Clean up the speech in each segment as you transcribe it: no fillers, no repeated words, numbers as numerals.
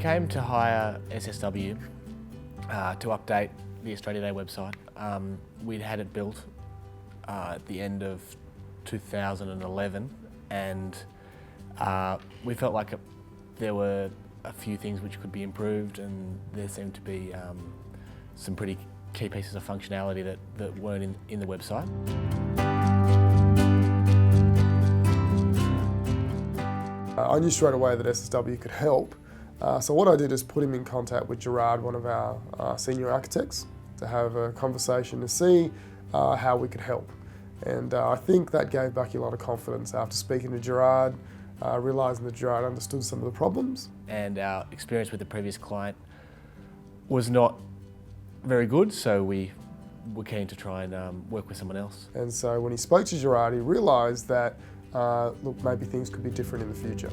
came to hire SSW to update the Australia Day website. We'd had it built at the end of 2011, and we felt like there were a few things which could be improved, and there seemed to be some pretty key pieces of functionality that weren't in the website. I knew straight away that SSW could help, so what I did is put him in contact with Gerard, one of our senior architects, to have a conversation to see how we could help. And I think that gave Bucky a lot of confidence after speaking to Gerard, realising that Gerard understood some of the problems. And our experience with the previous client was not very good, so we were keen to try and work with someone else. And so when he spoke to Gerard, he realised that, look, maybe things could be different in the future.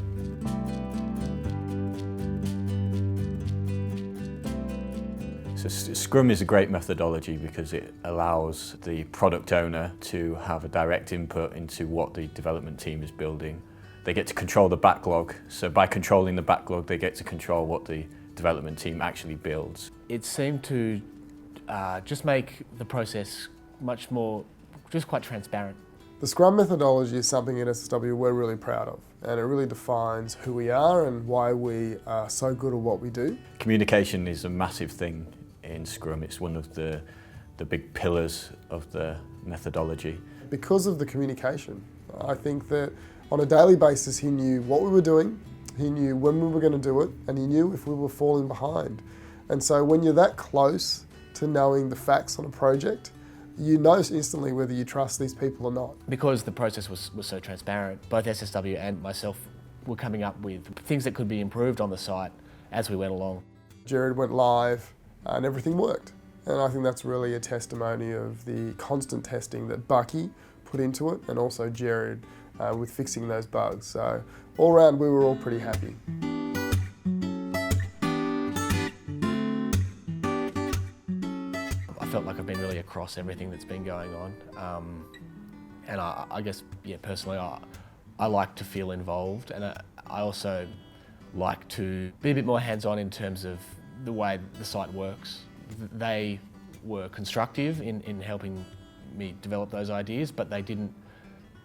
So Scrum is a great methodology because it allows the product owner to have a direct input into what the development team is building. They get to control the backlog, so by controlling the backlog they get to control what the development team actually builds. It seemed to just make the process much more, just quite transparent. The Scrum methodology is something at SSW we're really proud of, and it really defines who we are and why we are so good at what we do. Communication is a massive thing in Scrum. It's one of the big pillars of the methodology. Because of the communication, I think that on a daily basis he knew what we were doing, he knew when we were going to do it, and he knew if we were falling behind. And so when you're that close to knowing the facts on a project, you know instantly whether you trust these people or not. Because the process was so transparent, both SSW and myself were coming up with things that could be improved on the site as we went along. Jared went live and everything worked. And I think that's really a testimony of the constant testing that Bucky put into it, and also Jared with fixing those bugs. So all round we were all pretty happy. I felt like I've been really across everything that's been going on, and I guess, yeah, personally I like to feel involved, and I also like to be a bit more hands-on in terms of the way the site works. They were constructive in helping me develop those ideas, but they didn't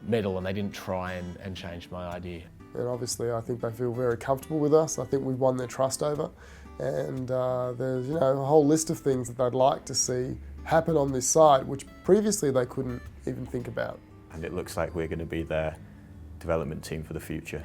meddle and they didn't try and change my idea. And obviously I think they feel very comfortable with us. I think we've won their trust over, and there's a whole list of things that they'd like to see happen on this site which previously they couldn't even think about. And it looks like we're going to be their development team for the future.